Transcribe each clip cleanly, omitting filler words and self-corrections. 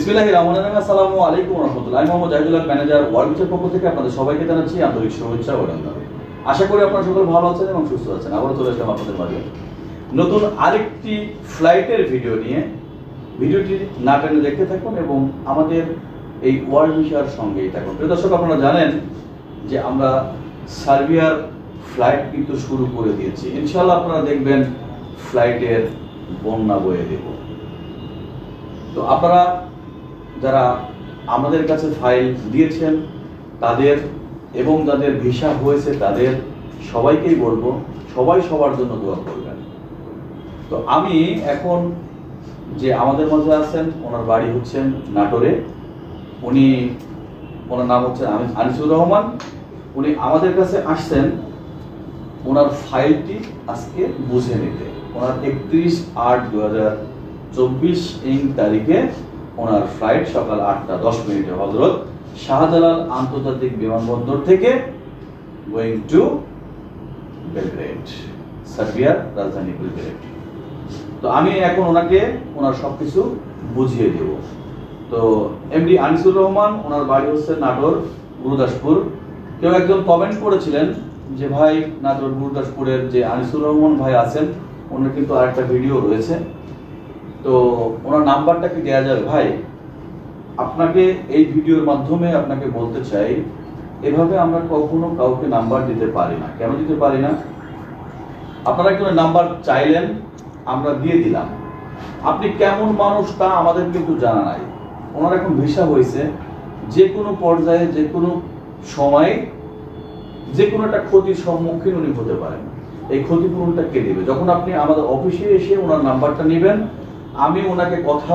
বিসমিল্লাহির রহমানির রহিম। আসসালামু আলাইকুম ওয়া রাহমাতুল্লাহ। আমি মোহাম্মদ জাহিদুল হক, ম্যানেজার ওয়ার্ল্ড ভিসার পক্ষ থেকে আপনাদের সবাইকে জানাচ্ছি আন্তরিক শুভেচ্ছা ও অভিনন্দন। আশা করি আপনারা সকলে ভালো আছেন এবং সুস্থ আছেন। আবারও চলে আসলাম আপনাদের মাঝে নতুন আরেকটি ফ্লাইটের ভিডিও নিয়ে। ভিডিওটি না টেনে দেখতে থাকুন এবং আমাদের এই ওয়ার্ল্ড ভিসার সঙ্গেই থাকুন। প্রিয় দর্শক, আপনারা জানেন যে আমরা সার্বিয়ার ফ্লাইট কিন্তু শুরু করে দিয়েছি। ইনশাআল্লাহ আপনারা দেখবেন ফ্লাইটের বন্যা বয়ে দেব। তো আপনারা যারা আমাদের কাছে ফাইল দিয়েছেন তাদের এবং যাদের ভিসা হয়েছে তাদের সবাইকেই বলবো, সবাই সবার জন্য দোয়া করবেন। তো আমি এখন যে আমাদের মাঝে আছেন, ওনার বাড়ি হচ্ছেন নাটোরে। ওনার নাম হচ্ছে আনিসুর রহমান। উনি আমাদের কাছে আসছেন ওনার ফাইলটি আজকে বুঝে নিতে। ওনার 31/8/2024 তারিখে ওনার ফ্লাইট সকাল 8:10 হযরত শাহজালাল আন্তর্জাতিক বিমানবন্দর থেকে গোয়িং টু বেলগ্রেড, সার্বিয়ার রাজধানী বেলগ্রেড। তো আমি এখন ওনার সবকিছু বুঝিয়ে দেব। তো এমডি আনিসুর রহমান, ওনার বাড়ি হচ্ছে নাটোর গুরুদাসপুর। কেউ একজন কমেন্ট করেছিলেন যে ভাই, নাটোর গুরুদাসপুরের যে আনিসুর রহমান ভাই আছেন ওনার কিন্তু আরেকটা ভিডিও রয়েছে, তো ওনার নাম্বারটা কি দেওয়া যাবে? ভাই, আপনাকে এই ভিডিওর মাধ্যমে আপনাকে বলতে চাই, এভাবে আমরা কখনো কাউকে নাম্বার দিতে পারি না। কেন দিতে পারি না? আপনারা একজন নাম্বার চাইলেন, আমরা দিয়ে দিলাম। আপনি কেমন মানুষ তা আমাদের কিন্তু জানা নাই। ওনার এখন ভিসা হয়েছে, যে কোনো পর্যায়ে যে কোনো সময় যে কোনো একটা ক্ষতির সম্মুখীন উনি হতে পারেন। এই ক্ষতিপূরণটা কে দেবে? যখন আপনি আমাদের অফিসে এসে ওনার নাম্বারটা নেবেন, আমি ওনাকে কথা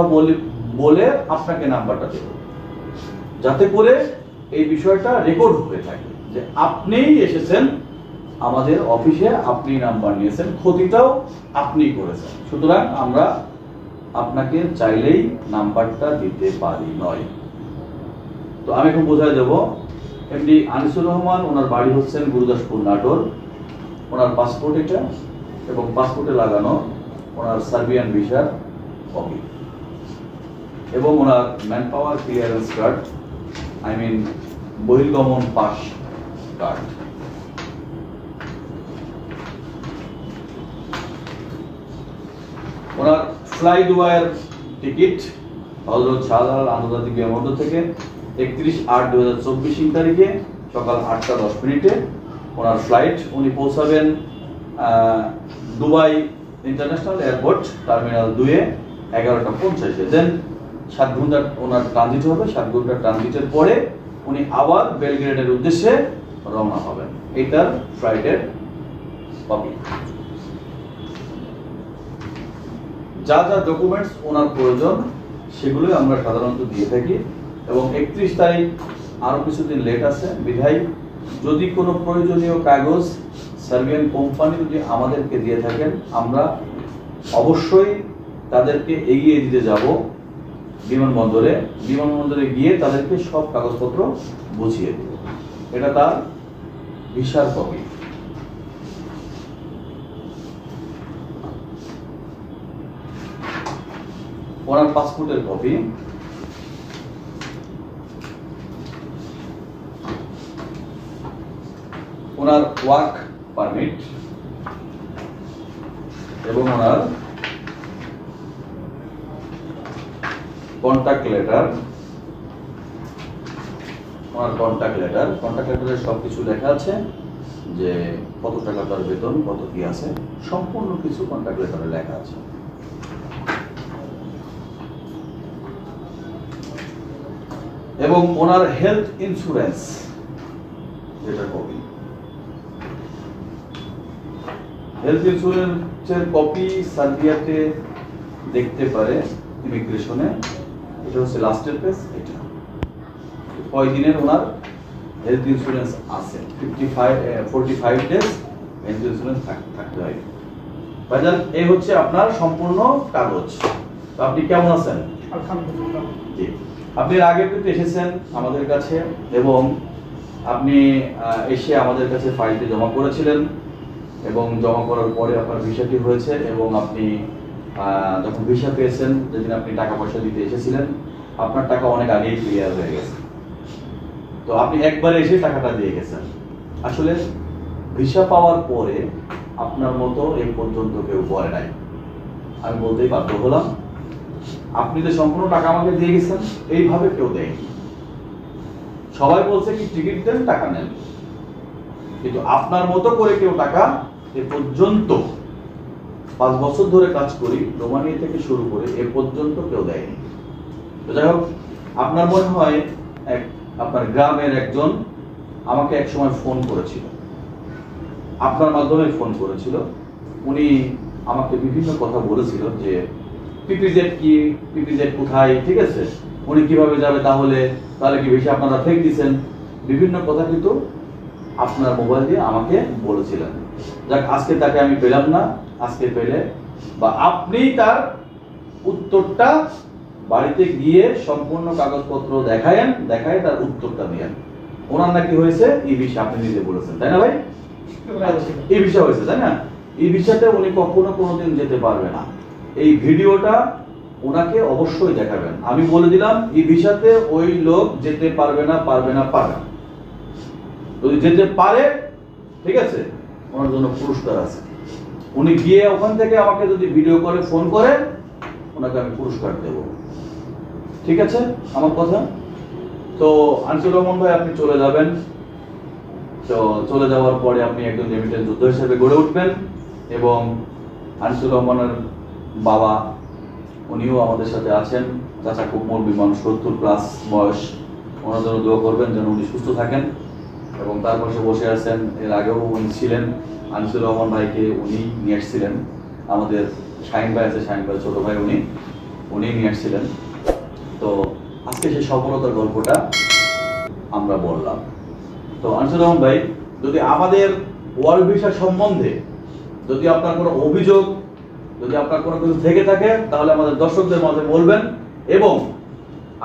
বলে আপনাকে নাম্বারটা দেব, যাতে করে এই বিষয়টা রেকর্ড হয়ে থাকে যে আপনিই এসেছেন আমাদের অফিসে, আপনি নাম্বার নিয়েছেন, ক্ষতিটাও আপনি করেছেন। সুতরাং আমরা আপনাকে চাইলেই নাম্বারটা দিতে পারি নয়। তো আমি এখন বোঝাই দেব। এমডি আনিসুর রহমান, ওনার বাড়ি হচ্ছেন গুরুদাসপুর, নাটোর। ওনার পাসপোর্ট এটা, এবং পাসপোর্টে লাগানো ওনার সার্বিয়ান ভিসার কপি, এবং ওনার ম্যান পাওয়ার ক্লিয়ারেন্স কার্ড, বহির্গমন পাস কার্ড। ওনার ফ্লাই দুবাইয়ের টিকিট হযরত শাহজালাল আন্তর্জাতিক বিমানবন্দর থেকে 31/8/2024 তারিখে সকাল 8:10 ওনার ফ্লাইট। উনি পৌঁছাবেন দুবাই ইন্টারন্যাশনাল এয়ারপোর্ট টার্মিনাল 2-এ 11:50। দেন 7 ঘন্টা ওনার ট্রানজিট হবে। 7 ঘন্টা ট্রানজিটের পরে উনি আবার বেলগ্রেডের উদ্দেশ্যে রওনা হবেন। এইটার ফ্লাইটের কপি। যা যা ডকুমেন্টস ওনার প্রয়োজন সেগুলোই আমরা সাধারণত দিয়ে থাকি, এবং 31 তারিখ আরো কিছুদিন লেট আছে বিধায় যদি কোনো প্রয়োজনীয় কাগজ সার্বিয়ান কোম্পানি যদি আমাদেরকে দিয়ে থাকেন, আমরা অবশ্যই তাদেরকে এগিয়ে দিতে যাব বিমানবন্দরে গিয়ে তাদেরকে সব কাগজপত্র বুঝিয়ে দেব। এটা তার ভিসার কপি। ওনার পাসপোর্টের কপি, ওনার ওয়ার্ক পারমিট, এবং ওনার কন্টাক্ট লেটার। কন্টাক্ট লেটারে সবকিছু লেখা আছে যে কত টাকা তার বেতন, কত কি আছে, সম্পূর্ণ কিছু কন্টাক্ট লেটারে লেখা আছে। এবং ওনার হেলথ ইন্স্যুরেন্স যেটা কপি, হেলথ ইন্স্যুরেন্সের কপি সার্বিয়াতে দেখতে পারে ইমিগ্রেশনে। এটা হচ্ছে লাস্টের পেজ। এটা কয় দিনের ওনার হেলথ ইন্স্যুরেন্স আছে? 45 ডেজ হেলথ ইন্স্যুরেন্স থাকতে হয়। ভাইজান, এই হচ্ছে আপনার সম্পূর্ণ কাগজ। তো আপনি কেমন আছেন? আলহামদুলিল্লাহ। জি, আপনি আগে কিন্তু এসেছেন আমাদের কাছে, এবং আপনি এসে আমাদের কাছে ফাইলটি জমা করেছিলেন, এবং জমা করার পরে আপনার ভিসাটি হয়েছে, এবং আপনি যখন ভিসা পেয়েছেন, যেদিন আপনি টাকা পয়সা দিতে এসেছিলেন, আপনার টাকা অনেক আগেই ক্লিয়ার হয়ে গেছে। তো আপনি একবারে এসে টাকাটা দিয়ে গেছেন। আসলে ভিসা পাওয়ার পরে আপনার মতো এই পর্যন্ত কেউ করে নাই, আমি বলতেই বাধ্য হলাম। আপনি যে সম্পূর্ণ টাকা আমাকে দিয়ে গেছেন, এইভাবে কেউ দেয়নি। সবাই বলছে কি টিকিট দেন, টাকা নেন, কিন্তু আপনার মতো করে কেউ টাকা এ পর্যন্ত 5 বছর ধরে কাজ করি, রোমানিয়া থেকে শুরু করে এ পর্যন্ত কেউ দেয়নি। তো যাই হোক, আপনার মনে হয় আপনার গ্রামের একজন আমাকে এক সময় ফোন করেছিল, আপনার মাধ্যমে ফোন করেছিল। উনি আমাকে বিভিন্ন কথা বলেছিল যে পিপিজেড কি, পিপিজেড কোথায়, ঠিক আছে, উনি কিভাবে যাবে, তাহলে কি বেশি আপনারা ফেক দিচ্ছেন, বিভিন্ন কথা কিন্তু আপনার মোবাইল দিয়ে আমাকে বলেছিলেন। যাক, আজকে তাকে আমি পেলাম না। আজকে পেলে বা আপনি তার উত্তরটা বাড়িতে গিয়ে সম্পূর্ণ কাগজপত্র দেখায় তার উত্তরটা দিয়েন। ওনার নাকি হয়েছে এই বিষয়, আপনি নিজে বলেছেন তাই না ভাই? এই বিষয় হয়েছে তাই না? এই বিষয়তে উনি কখনো কোনোদিন যেতে পারবে না। এই ভিডিওটা ওনাকে অবশ্যই দেখাবেন। আমি বলে দিলাম এই বিষয়তে ওই লোক যেতে পারবে না। যদি যেতে পারে, ঠিক আছে, ওনার জন্য পুরস্কার আছে। উনি গিয়ে ওখান থেকে আমাকে যদি ভিডিও করে ফোন করে, ওনাকে আমি পুরস্কার দেব। ঠিক আছে আমার কথা? তো আনিসুর রহমান ভাই, আপনি চলে যাবেন। তো চলে যাওয়ার পরে আপনি একজন রেমিটেন্স যোদ্ধা হিসেবে গড়ে উঠবেন, এবং আনিসুর রহমানের বাবা উনিও আমাদের সাথে আছেন। চাচা খুব মুরব্বী মানুষ, 70+ বয়স। ওনার জন্য দোয়া করবেন যেন উনি সুস্থ থাকেন। এবং তার পাশে বসে আছেন, এর আগেও উনি ছিলেন, আনিসুর রহমান ভাইকে উনি নিয়ে এসেছিলেন। আমাদের শাহিন ভাই আছে, শাহিন ভাই ছোট ভাই, উনি নিয়ে এসেছিলেন। তো আজকে সেই সফলতার গল্পটা আমরা বললাম। তো আনিসুর রহমান ভাই, যদি আমাদের ওয়ার্ল্ড ভিসা সম্বন্ধে যদি আপনার কোনো অভিযোগ, যদি আপনার কোনো কিছু থেকে থাকে, তাহলে আমাদের দর্শকদের মাঝে বলবেন। এবং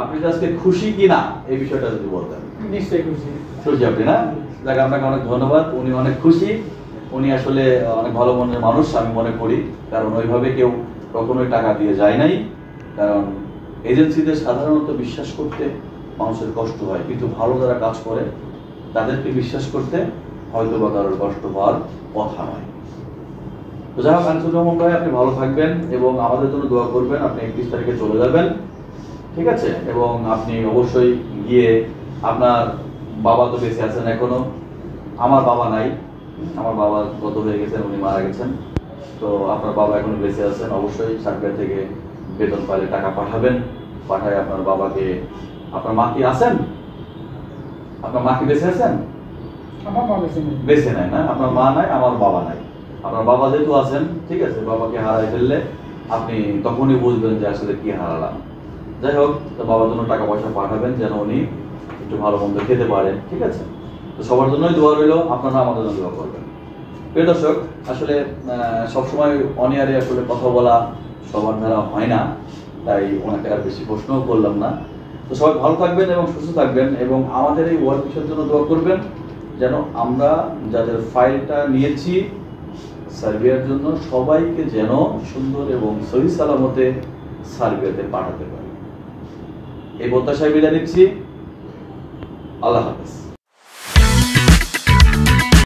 আপনি আজকে খুশি কিনা এই বিষয়টা যদি বলতেন। নিশ্চয়ই খুশি আপনি না? যাক, আপনাকে অনেক ধন্যবাদ। উনি অনেক খুশি। উনি আসলে অনেক ভালো মনের মানুষ আমি মনে করি, কারণ ওইভাবে কেউ কখনোই টাকা দিয়ে যায় নাই। কারণ এজেন্সিদের সাধারণত বিশ্বাস করতে মানুষের কষ্ট হয়, কিন্তু ভালো যারা কাজ করে তাদেরকে বিশ্বাস করতে হয়তো বা কারোর কষ্ট হওয়ার কথা নয়। তো যাই হোক, আনিসুর রহমান ভাই, আপনি ভালো থাকবেন এবং আমাদের জন্য দোয়া করবেন। আপনি 31 তারিখে চলে যাবেন, ঠিক আছে? এবং আপনি অবশ্যই গিয়ে, আপনার বাবা তো বেঁচে আছেন এখনো, আমার বাবা নাই, আমার বাবা গত হয়ে গেছেন, উনি মারা গেছেন। তো আপনার বাবা এখনো বেঁচে আছেন, অবশ্যই সরকার থেকে বেতন পাইলে টাকা পাঠাবেন। পাঠায় আপনার বাবাকে, আপনার মা কি আছেন? আপনার মা কি বেঁচে আছেন? আমার মা বেঁচে নাই না? আপনার মা নাই, আমার বাবা নাই। আপনার বাবা যেহেতু আছেন, ঠিক আছে, বাবাকে হারাই ফেললে আপনি তখনই বুঝবেন যে আসলে কি হারালাম। যাই হোক, তো বাবার জন্য টাকা পয়সা পাঠাবেন যেন উনি একটু ভালো মন্দ খেতে পারেন, ঠিক আছে? তো সবার জন্যই দোয়া রইল, আপনারা আমাদের জন্য দোয়া করবেন। প্রিয় দর্শক, আসলে সবসময় অনিয়ারে আসলে কথা বলা সবার দ্বারা হয় না, তাই ওনাকে আর বেশি প্রশ্নও করলাম না। তো সবাই ভালো থাকবেন এবং সুস্থ থাকবেন, এবং আমাদের এই ওয়ার্ক ভিসার জন্য দোয়া করবেন যেন আমরা যাদের ফাইলটা নিয়েছি সার্বিয়ার জন্য, সবাইকে যেন সুন্দর এবং সহি সালামতে সার্বিয়াতে পাঠাতে পারি। এই প্রত্যাশায় বিদায় নিচ্ছি। আল্লাহ হাফেজ।